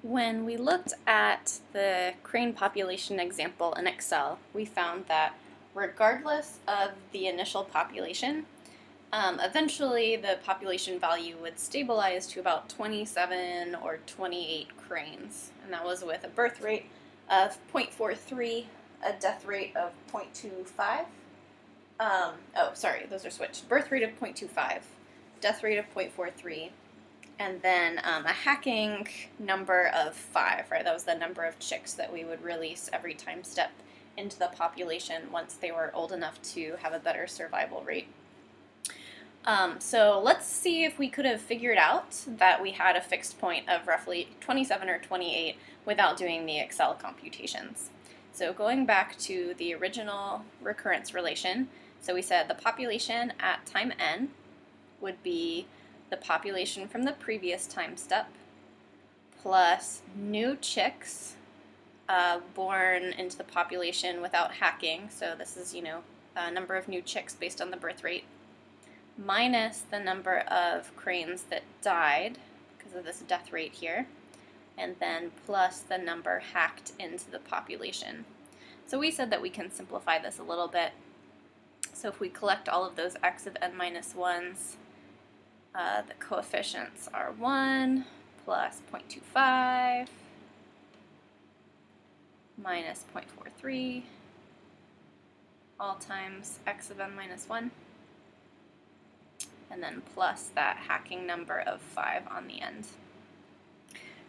When we looked at the crane population example in Excel, we found that regardless of the initial population, eventually the population value would stabilize to about 27 or 28 cranes, and that was with a birth rate of 0.43, a death rate of 0.25. Oh, sorry, those are switched. Birth rate of 0.25, death rate of 0.43, and then a hacking number of 5, right? That was the number of chicks that we would release every time step into the population once they were old enough to have a better survival rate. So let's see if we could have figured out that we had a fixed point of roughly 27 or 28 without doing the Excel computations. So going back to the original recurrence relation, so we said the population at time n would be the population from the previous time step plus new chicks born into the population without hacking, so this is, a number of new chicks based on the birth rate, minus the number of cranes that died because of this death rate here, and then plus the number hacked into the population. So we said that we can simplify this a little bit. So if we collect all of those x of n minus 1s, the coefficients are 1 plus 0.25 minus 0.43 all times x of n minus 1, and then plus that hacking number of 5 on the end.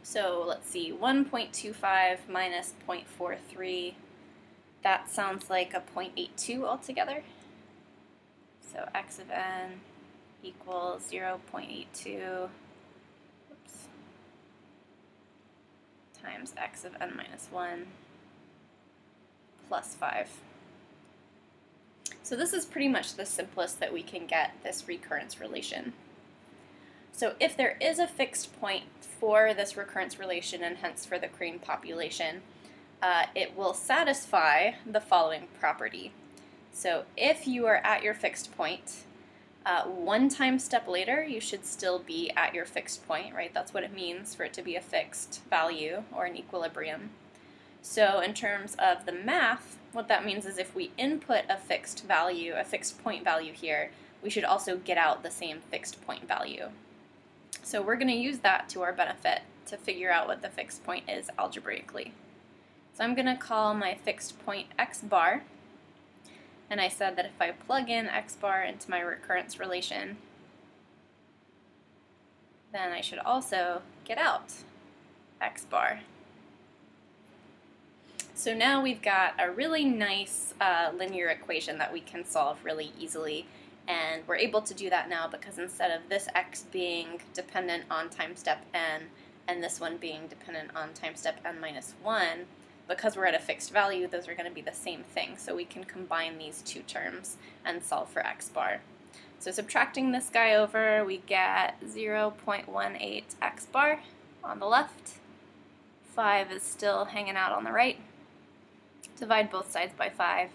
So let's see, 1.25 minus 0.43, that sounds like a 0.82 altogether. So x of n equals 0.82 times x of n minus 1 plus 5. So this is pretty much the simplest that we can get this recurrence relation. So if there is a fixed point for this recurrence relation, and hence for the crane population, it will satisfy the following property. So if you are at your fixed point, one time step later, you should still be at your fixed point, right? That's what it means for it to be a fixed value or an equilibrium. So in terms of the math, what that means is if we input a fixed value, a fixed point value here, we should also get out the same fixed point value. So we're going to use that to our benefit to figure out what the fixed point is algebraically. So I'm going to call my fixed point x bar. And I said that if I plug in x bar into my recurrence relation, then I should also get out x bar. So now we've got a really nice linear equation that we can solve really easily. And we're able to do that now because instead of this x being dependent on time step n and this one being dependent on time step n minus 1, because we're at a fixed value, those are going to be the same thing. So we can combine these two terms and solve for x bar. So subtracting this guy over, we get 0.18 x bar on the left. 5 is still hanging out on the right. Divide both sides by 5.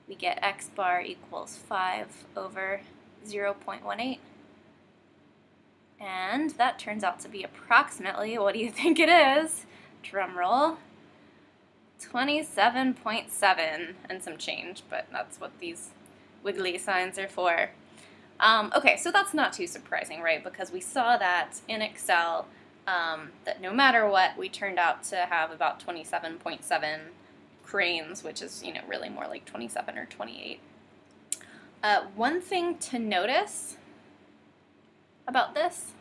We get x bar equals 5 over 0.18. And that turns out to be approximately, what do you think it is? Drum roll. 27.7 and some change, but that's what these wiggly signs are for. Okay, so that's not too surprising, right? Because we saw that in Excel that no matter what, we turned out to have about 27.7 cranes, which is, really more like 27 or 28. One thing to notice about this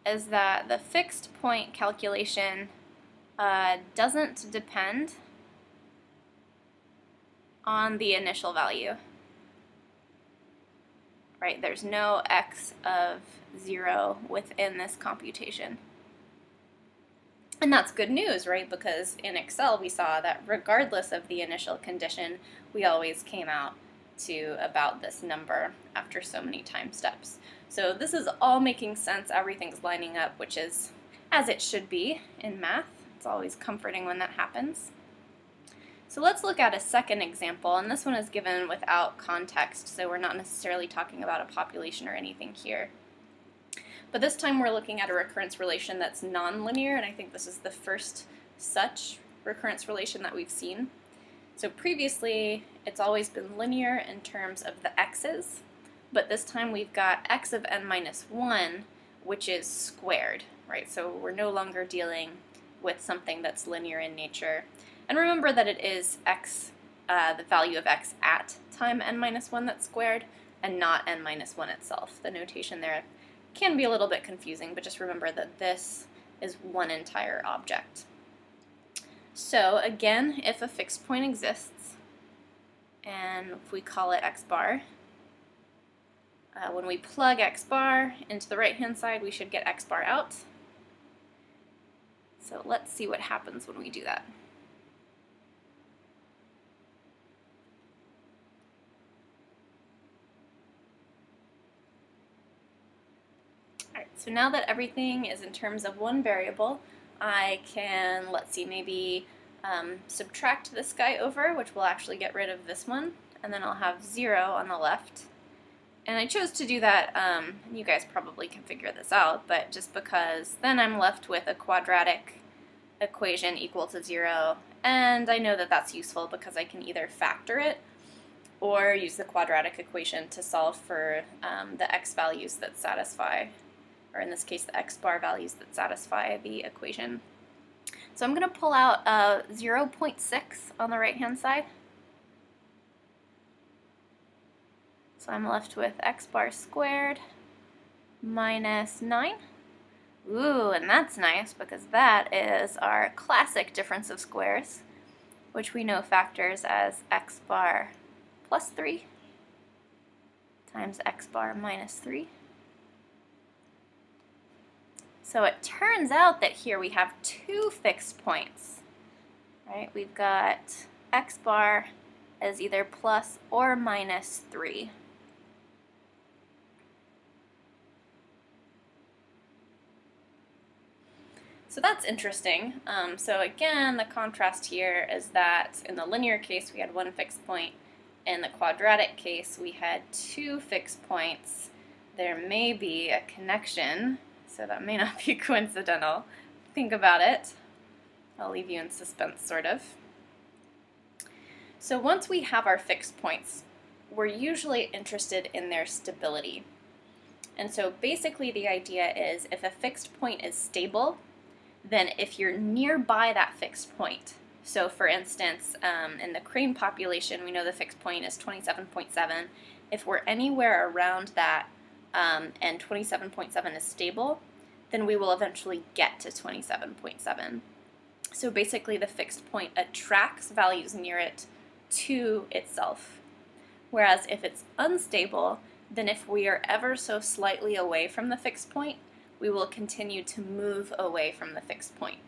is that the fixed point calculation doesn't depend on the initial value, right? There's no x of 0 within this computation. And that's good news, right? Because in Excel we saw that regardless of the initial condition, we always came out to about this number after so many time steps. So this is all making sense, everything's lining up, which is as it should be in math. It's always comforting when that happens. So let's look at a second example, and this one is given without context, so we're not necessarily talking about a population or anything here. But this time we're looking at a recurrence relation that's nonlinear, and I think this is the first such recurrence relation that we've seen. So previously, it's always been linear in terms of the x's, but this time we've got x of n minus 1, which is squared, right? So we're no longer dealing with something that's linear in nature. And remember that it is x, the value of x at time n minus 1 that's squared, and not n minus 1 itself. The notation there can be a little bit confusing, but just remember that this is one entire object. So again, if a fixed point exists, and if we call it x bar, when we plug x bar into the right-hand side, we should get x bar out. So let's see what happens when we do that. Alright, so now that everything is in terms of one variable, I can, let's see, maybe subtract this guy over, which will actually get rid of this one, and then I'll have 0 on the left. And I chose to do that, you guys probably can figure this out, but just because then I'm left with a quadratic equation equal to 0, and I know that that's useful because I can either factor it or use the quadratic equation to solve for the x values that satisfy, or in this case the x bar values that satisfy the equation. So I'm going to pull out 0.6 on the right hand side. So I'm left with x bar squared minus 9. Ooh, and that's nice because that is our classic difference of squares, which we know factors as x bar plus 3 times x bar minus 3. So it turns out that here we have two fixed points, right? We've got x bar as either plus or minus 3. So that's interesting. So again, the contrast here is that in the linear case we had one fixed point. In the quadratic case we had two fixed points. There may be a connection, so that may not be coincidental. Think about it. I'll leave you in suspense, sort of. So once we have our fixed points, we're usually interested in their stability. And so basically the idea is if a fixed point is stable, then if you're nearby that fixed point, so for instance, in the crane population, we know the fixed point is 27.7. If we're anywhere around that and 27.7 is stable, then we will eventually get to 27.7. So basically the fixed point attracts values near it to itself. Whereas if it's unstable, then if we are ever so slightly away from the fixed point, we will continue to move away from the fixed point.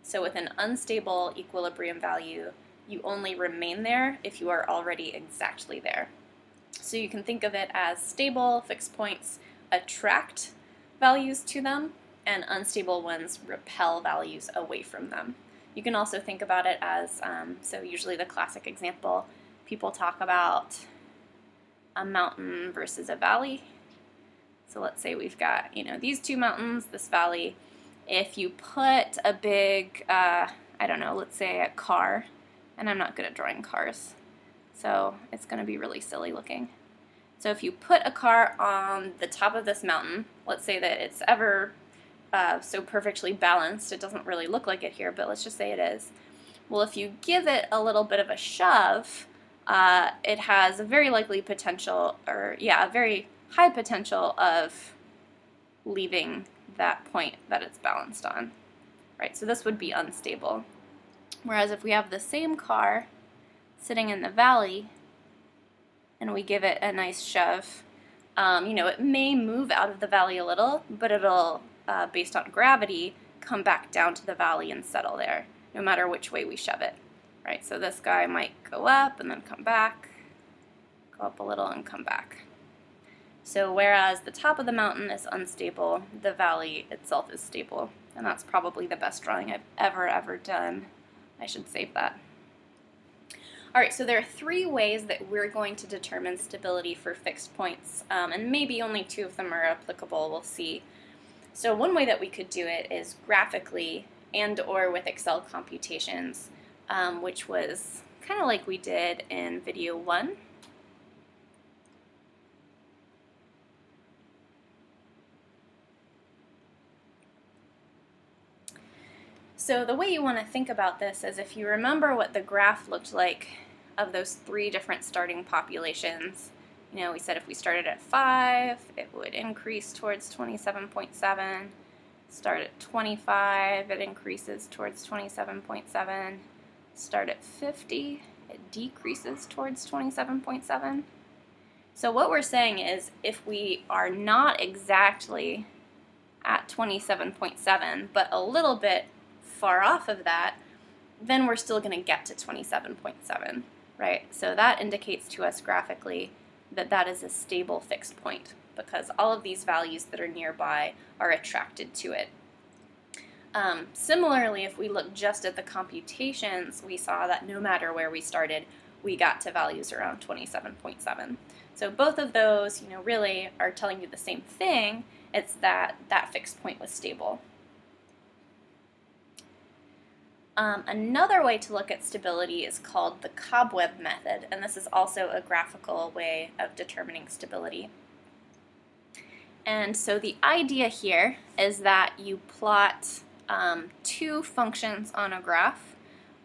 So with an unstable equilibrium value, you only remain there if you are already exactly there. So you can think of it as stable fixed points attract values to them, and unstable ones repel values away from them. You can also think about it as, so usually the classic example, people talk about a mountain versus a valley. So let's say we've got, these two mountains, this valley. If you put a big, I don't know, let's say a car, and I'm not good at drawing cars, so it's going to be really silly looking. So if you put a car on the top of this mountain, let's say that it's ever so perfectly balanced, it doesn't really look like it here, but let's just say it is. Well, if you give it a little bit of a shove, it has a very likely potential, or yeah, a very high potential of leaving that point that it's balanced on, right? So this would be unstable. Whereas if we have the same car sitting in the valley and we give it a nice shove, it may move out of the valley a little, but it'll, based on gravity, come back down to the valley and settle there, no matter which way we shove it, right? So this guy might go up and then come back, go up a little and come back. So whereas the top of the mountain is unstable, the valley itself is stable. And that's probably the best drawing I've ever done. I should save that. Alright, so there are three ways that we're going to determine stability for fixed points, and maybe only two of them are applicable, we'll see. So one way that we could do it is graphically and or with Excel computations, which was kind of like we did in video 1. So the way you want to think about this is if you remember what the graph looked like of those 3 different starting populations. You know, we said if we started at 5, it would increase towards 27.7. Start at 25, it increases towards 27.7. Start at 50, it decreases towards 27.7. So what we're saying is if we are not exactly at 27.7, but a little bit far off of that, then we're still going to get to 27.7, right? So that indicates to us graphically that that is a stable fixed point because all of these values that are nearby are attracted to it. Similarly, if we look just at the computations, we saw that no matter where we started, we got to values around 27.7. So both of those, you know, really are telling you the same thing. It's that that fixed point was stable. Another way to look at stability is called the cobweb method, and this is also a graphical way of determining stability. And so the idea here is that you plot 2 functions on a graph.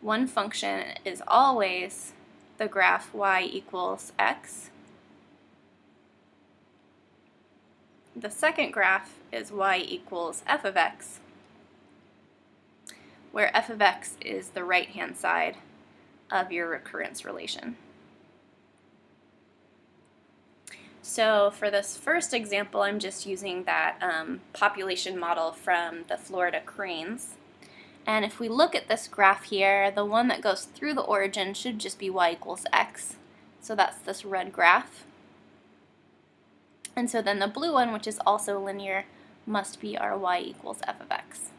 One function is always the graph y equals x. The second graph is y equals f of x, where f of x is the right-hand side of your recurrence relation. So for this first example, I'm just using that population model from the Florida cranes. And if we look at this graph here, the one that goes through the origin should just be y equals x. So that's this red graph. And so then the blue one, which is also linear, must be our y equals f of x.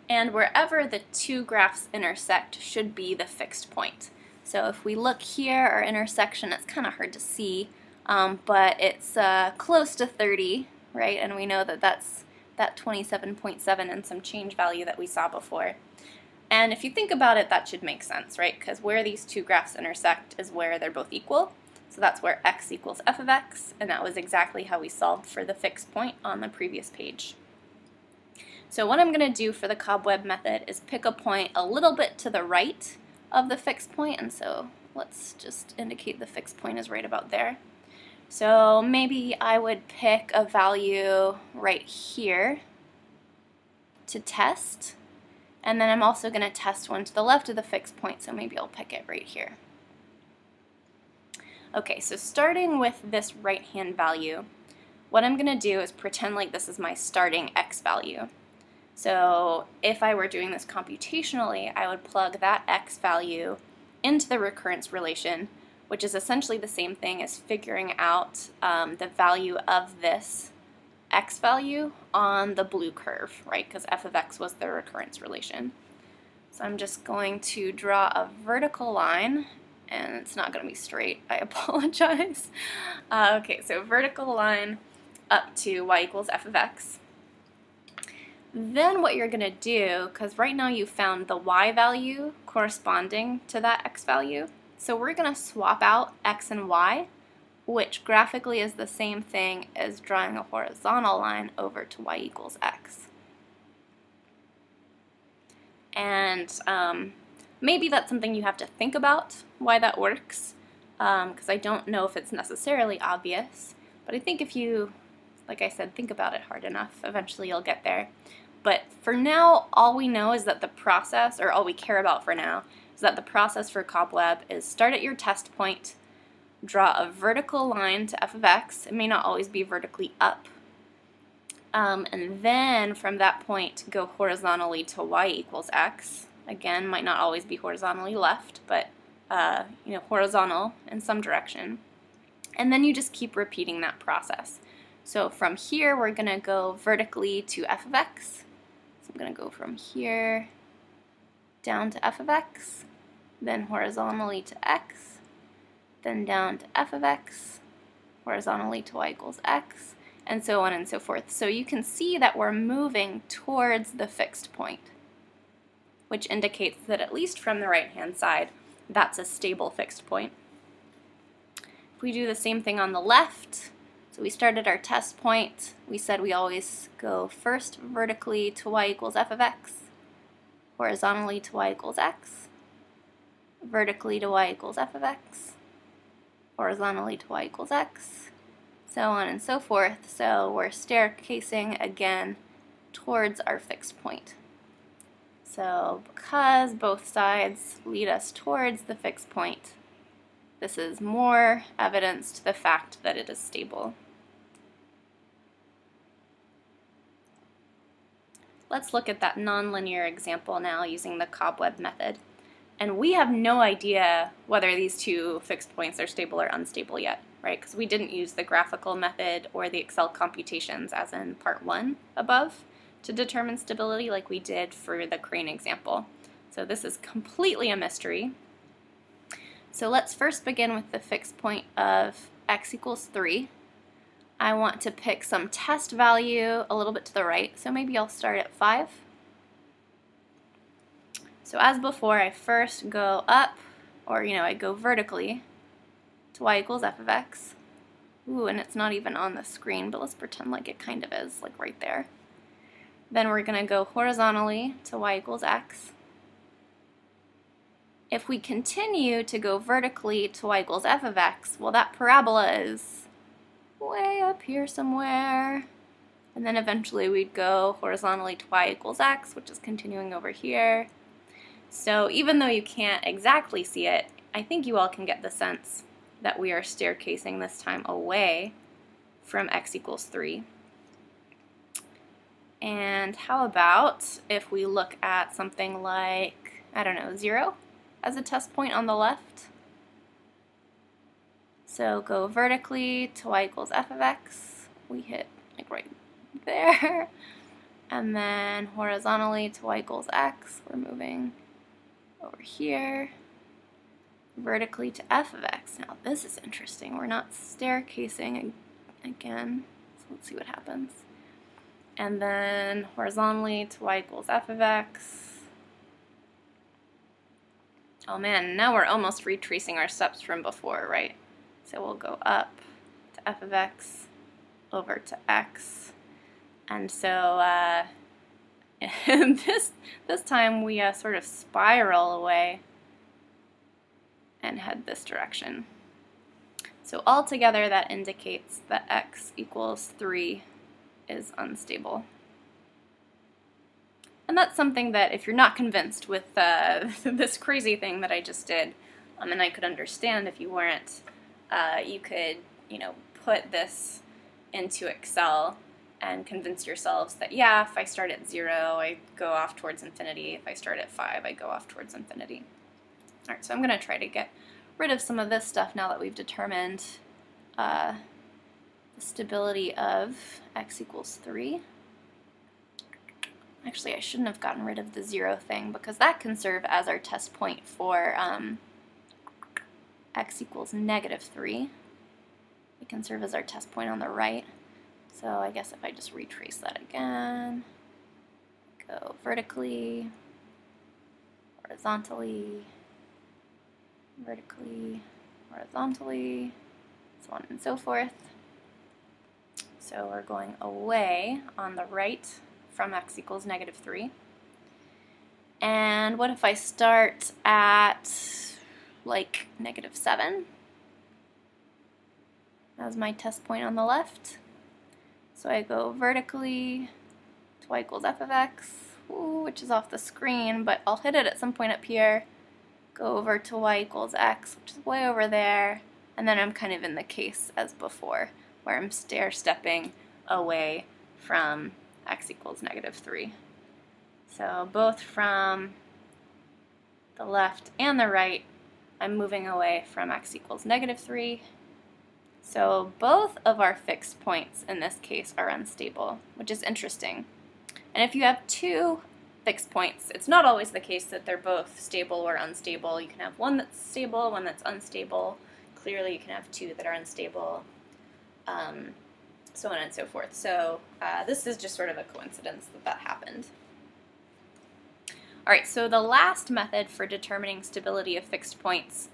And wherever the 2 graphs intersect should be the fixed point. So if we look here, our intersection, it's kind of hard to see, but it's close to 30, right? And we know that that's that 27.7 and some change value that we saw before. And if you think about it, that should make sense, right? Because where these 2 graphs intersect is where they're both equal. So that's where x equals f of x, and that was exactly how we solved for the fixed point on the previous page. So what I'm going to do for the cobweb method is pick a point a little bit to the right of the fixed point, and so let's just indicate the fixed point is right about there. So maybe I would pick a value right here to test, and then I'm also going to test one to the left of the fixed point, so maybe I'll pick it right here. Okay, so starting with this right-hand value, what I'm going to do is pretend like this is my starting x value. So if I were doing this computationally, I would plug that x value into the recurrence relation, which is essentially the same thing as figuring out the value of this x value on the blue curve, right? Because f of x was the recurrence relation. So I'm just going to draw a vertical line, and it's not going to be straight, I apologize. Okay, so vertical line up to y equals f of x. Then what you're going to do, because right now you found the y value corresponding to that x value, so we're going to swap out x and y, which graphically is the same thing as drawing a horizontal line over to y equals x. And maybe that's something you have to think about, why that works, because I don't know if it's necessarily obvious, but I think if you, like I said, think about it hard enough, eventually you'll get there. But for now, all we know is that the process, or all we care about for now, is that the process for cobweb is start at your test point, draw a vertical line to f of x. It may not always be vertically up. And then from that point, go horizontally to y equals x. Again, might not always be horizontally left, but you know, horizontal in some direction. And then you just keep repeating that process. So from here, we're going to go vertically to f of x. So I'm going to go from here down to f of x, then horizontally to x, then down to f of x, horizontally to y equals x, and so on and so forth. So you can see that we're moving towards the fixed point, which indicates that at least from the right-hand side, that's a stable fixed point. If we do the same thing on the left, so we started our test point, we said we always go first vertically to y equals f of x, horizontally to y equals x, vertically to y equals f of x, horizontally to y equals x, so on and so forth. So we're staircasing again towards our fixed point. So because both sides lead us towards the fixed point, this is more evidence to the fact that it is stable. Let's look at that nonlinear example now using the cobweb method. And we have no idea whether these two fixed points are stable or unstable yet, right? Because we didn't use the graphical method or the Excel computations as in part 1 above to determine stability like we did for the crane example. So this is completely a mystery. So let's first begin with the fixed point of x equals 3. I want to pick some test value a little bit to the right, so maybe I'll start at 5. So as before, I first go up, or I go vertically to y equals f of x. Ooh, and it's not even on the screen, but let's pretend like it kind of is, like right there. Then we're going to go horizontally to y equals x. If we continue to go vertically to y equals f of x, well, that parabola is way up here somewhere. And then eventually we'd go horizontally to y equals x, which is continuing over here. So even though you can't exactly see it, I think you all can get the sense that we are staircasing this time away from x equals 3. And how about if we look at something like, I don't know, 0 as a test point on the left? So go vertically to y equals f of x. We hit like right there. And then horizontally to y equals x, we're moving over here. Vertically to f of x. Now this is interesting. We're not staircasing again. So let's see what happens. And then horizontally to y equals f of x. Oh man, now we're almost retracing our steps from before, right? So we'll go up to f of x, over to x. And so this time we sort of spiral away and head this direction. So altogether that indicates that x equals 3 is unstable. And that's something that if you're not convinced with this crazy thing that I just did, and I could understand if you weren't, you could put this into Excel and convince yourselves that, yeah, if I start at 0, I go off towards infinity. If I start at 5, I go off towards infinity. All right, so I'm going to try to get rid of some of this stuff now that we've determined the stability of x equals 3. Actually, I shouldn't have gotten rid of the 0 thing because that can serve as our test point for x equals -3. It can serve as our test point on the right. So I guess if I just retrace that again, go vertically, horizontally, vertically, horizontally, so on and so forth. So we're going away on the right from x equals -3. And what if I start at like -7 as my test point on the left? So I go vertically to y equals f of x, which is off the screen, but I'll hit it at some point up here, go over to y equals x, which is way over there, and then I'm kind of in the case as before, where I'm stair-stepping away from x equals -3. So both from the left and the right, I'm moving away from x equals -3. So both of our fixed points in this case are unstable, which is interesting. And if you have two fixed points, it's not always the case that they're both stable or unstable. You can have one that's stable, one that's unstable. Clearly you can have two that are unstable. so on and so forth. So this is just sort of a coincidence that that happened. All right, so the last method for determining stability of fixed points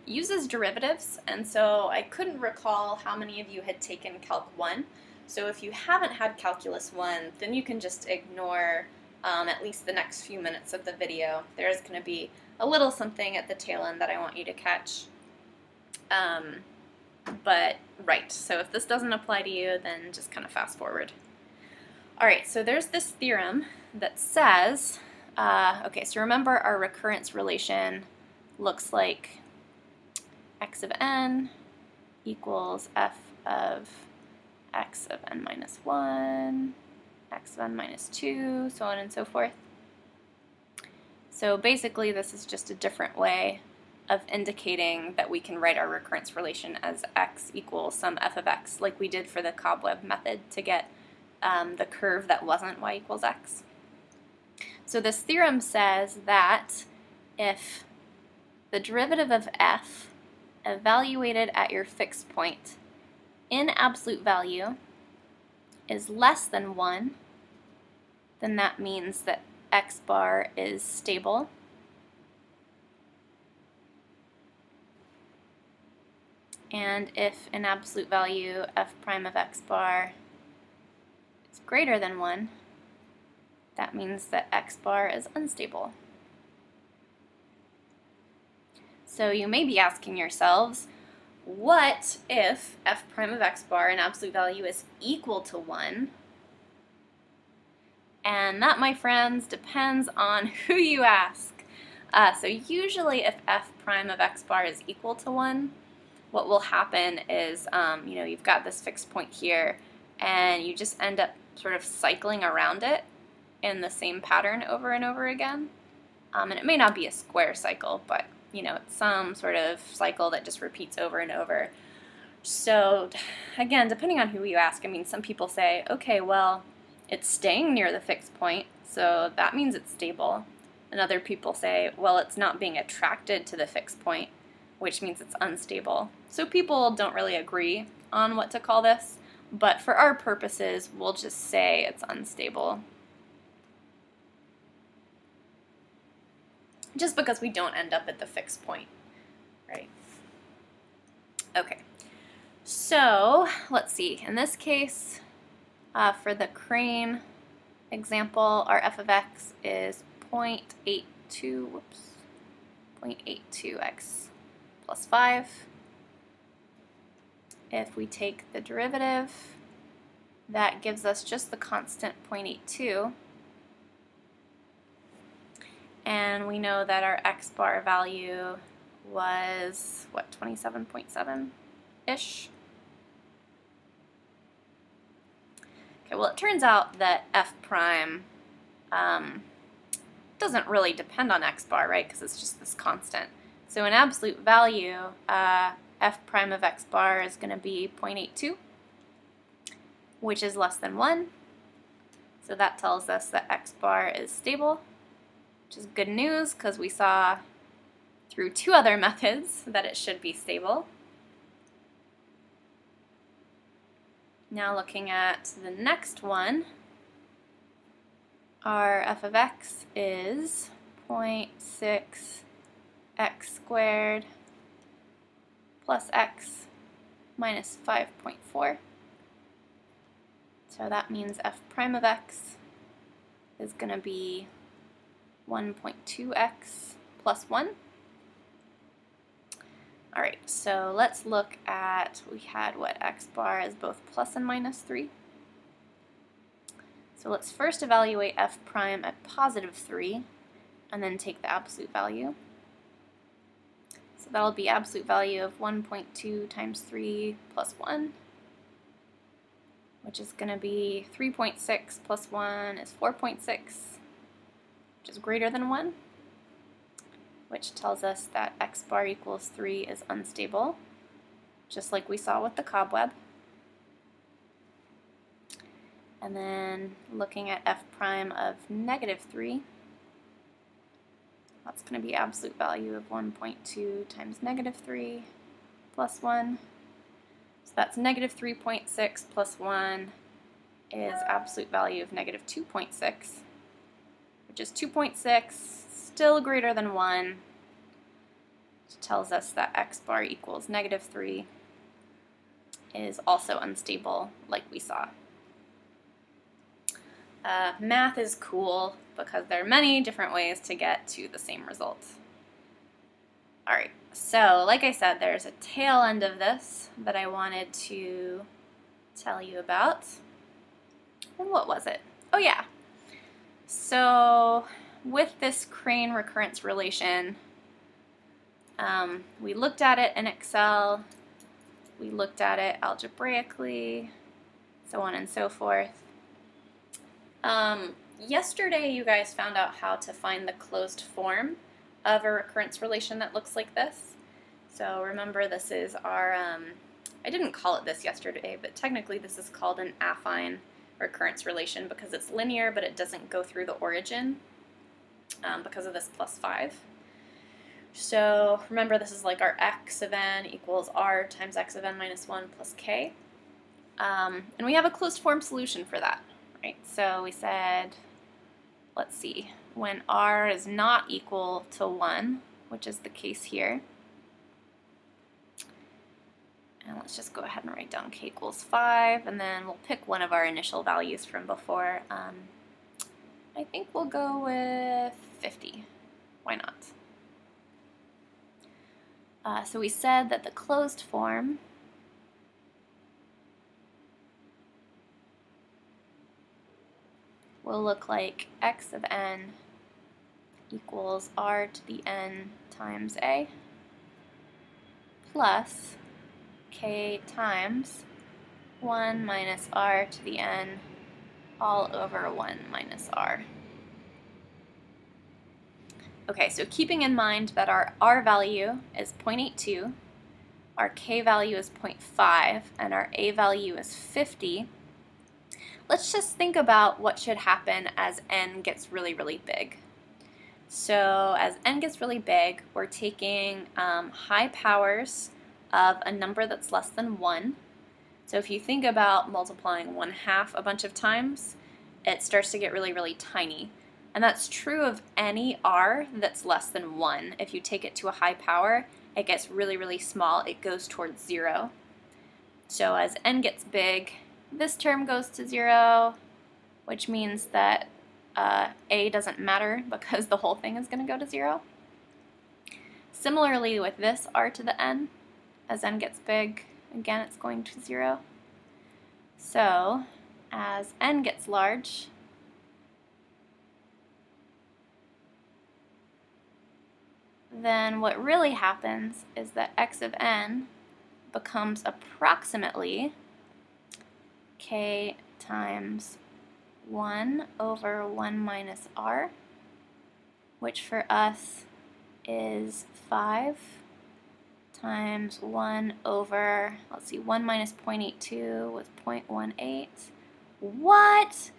uses derivatives, and so I couldn't recall how many of you had taken Calc 1. So if you haven't had Calculus 1, then you can just ignore at least the next few minutes of the video. There's going to be a little something at the tail end that I want you to catch. But right, so if this doesn't apply to you, then just kind of fast forward. All right, so there's this theorem that says, okay, so remember our recurrence relation looks like x of n equals f of x of n minus 1, x of n minus 2, so on and so forth. So basically this is just a different way of indicating that we can write our recurrence relation as x equals some f of x, like we did for the cobweb method to get the curve that wasn't y equals x. So this theorem says that if the derivative of f evaluated at your fixed point in absolute value is less than 1, then that means that x bar is stable. And if in absolute value f prime of x bar is greater than 1, that means that x bar is unstable. So you may be asking yourselves, what if f prime of x bar in absolute value is equal to 1? And that, my friends, depends on who you ask. So usually if f prime of x bar is equal to 1, what will happen is, you know, you've got this fixed point here, and you just end up sort of cycling around it in the same pattern over and over again. And it may not be a square cycle, but you know, it's some sort of cycle that just repeats over and over. So again, depending on who you ask, I mean, some people say, okay, well, it's staying near the fixed point, so that means it's stable. And other people say, well, it's not being attracted to the fixed point, which means it's unstable. So people don't really agree on what to call this, but for our purposes, we'll just say it's unstable. Just because we don't end up at the fixed point, right? Okay, so let's see. In this case, for the crane example, our f of x is 0.82, 0.82x plus 5. If we take the derivative, that gives us just the constant 0.82. And we know that our x bar value was, what, 27.7-ish? Okay, well, it turns out that f prime doesn't really depend on x bar, right, because it's just this constant. So in absolute value, f prime of x bar is going to be 0.82, which is less than 1. So that tells us that x bar is stable, which is good news because we saw through two other methods that it should be stable. Now looking at the next one, our f of x is 0.6x squared plus x minus 5.4. So that means f prime of x is going to be 1.2x plus 1. Alright, so let's look at, we had what, x bar is both plus and minus 3. So let's first evaluate f prime at positive 3, and then take the absolute value. So that'll be absolute value of 1.2 times 3 plus 1, which is going to be 3.6 plus 1 is 4.6, which is greater than 1, which tells us that x bar equals 3 is unstable, just like we saw with the cobweb. And then looking at f prime of negative 3, that's going to be absolute value of 1.2 times negative 3 plus 1. So So that's negative 3.6 plus 1 is absolute value of negative 2.6, which is 2.6, still greater than 1, which tells us that x bar equals negative 3 is also unstable, like we saw. Math is cool because there are many different ways to get to the same result. Alright, so like I said, there's a tail end of this that I wanted to tell you about. And what was it? Oh yeah. So with this crane recurrence relation, we looked at it in Excel, we looked at it algebraically, so on and so forth. Yesterday you guys found out how to find the closed form of a recurrence relation that looks like this. So remember, this is our, I didn't call it this yesterday, but technically this is called an affine recurrence relation because it's linear, but it doesn't go through the origin because of this plus 5. So remember, this is like our x of n equals r times x of n minus 1 plus k. And we have a closed form solution for that, right? So we said, let's see, when r is not equal to 1, which is the case here, and let's just go ahead and write down k equals 5, and then we'll pick one of our initial values from before. I think we'll go with 50. Why not? So we said that the closed form will look like x of n equals r to the n times a plus k times 1 minus r to the n all over 1 minus r. Okay, so keeping in mind that our r value is 0.82, our k value is 0.5, and our a value is 50, let's just think about what should happen as n gets really, really big. So as n gets really big, we're taking high powers of a number that's less than 1. So if you think about multiplying 1/2 a bunch of times, it starts to get really, really tiny. And that's true of any r that's less than 1. If you take it to a high power, it gets really, really small. It goes towards 0. So as n gets big, this term goes to 0, which means that a doesn't matter because the whole thing is going to go to 0. Similarly with this r to the n, as n gets big, again it's going to 0. So as n gets large, then what really happens is that x of n becomes approximately k times 1 over 1 minus r, which for us is 5 times 1 over, let's see, 1 minus 0.82 was 0.18. What?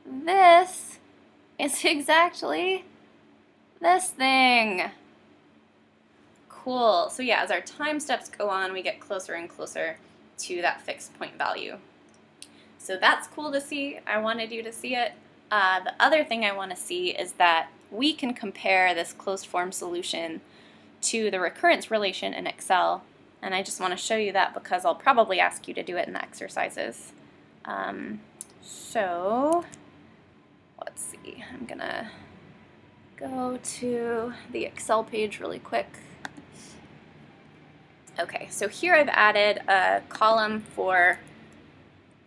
This is exactly this thing. Cool. So yeah, as our time steps go on, we get closer and closer to that fixed point value. So that's cool to see. I wanted you to see it. The other thing I want to see is that we can compare this closed form solution to the recurrence relation in Excel, and I just want to show you that because I'll probably ask you to do it in the exercises. So let's see, I'm gonna go to the Excel page really quick. Okay, so here I've added a column for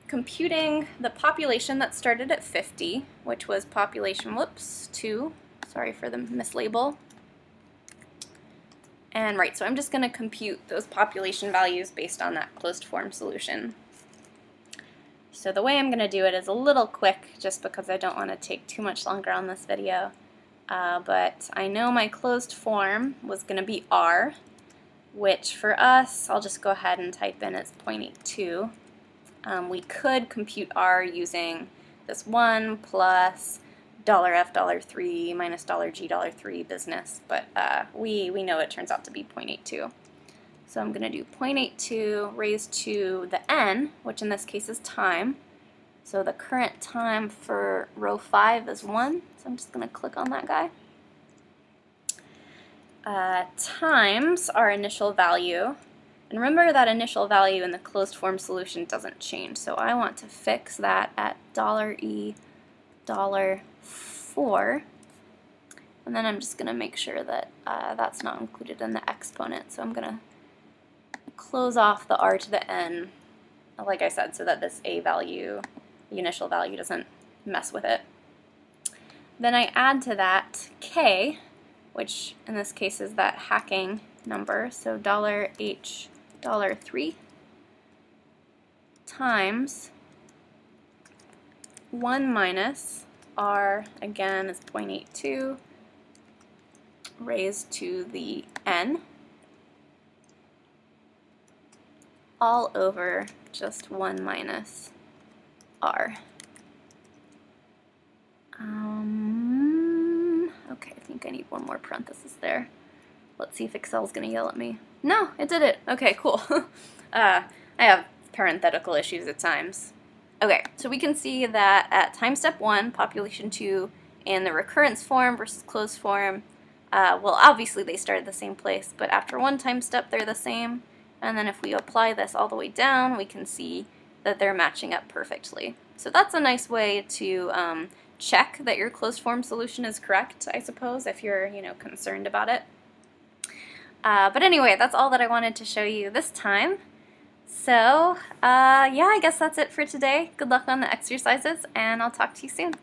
computing the population that started at 50, which was population, 2, sorry for the mislabel. And right, so I'm just going to compute those population values based on that closed form solution. So the way I'm going to do it is a little quick, just because I don't want to take too much longer on this video. But I know my closed form was going to be r, which for us, I'll just go ahead and type in as 0.82. We could compute r using this 1 plus $F $3 minus $G $3 business, but we know it turns out to be 0.82. So I'm going to do 0.82 raised to the n, which in this case is time. So the current time for row 5 is 1, so I'm just going to click on that guy. Times our initial value. And remember that initial value in the closed form solution doesn't change, so I want to fix that at $E $4. And then I'm just going to make sure that that's not included in the exponent. So I'm going to close off the r to the n, like I said, so that this a value, the initial value, doesn't mess with it. Then I add to that k, which in this case is that hacking number, so $H $3 times 1 minus r, again, is 0.82 raised to the n, all over just 1 minus r. Okay, I think I need one more parenthesis there. Let's see if Excel's going to yell at me. No, it did it. Okay, cool. I have parenthetical issues at times. Okay, so we can see that at time step 1, population 2, and the recurrence form versus closed form, well, obviously they start at the same place, but after one time step they're the same. And then if we apply this all the way down, we can see that they're matching up perfectly. So that's a nice way to check that your closed form solution is correct, I suppose, if you're, concerned about it. But anyway, that's all that I wanted to show you this time. So, yeah, I guess that's it for today. Good luck on the exercises, and I'll talk to you soon.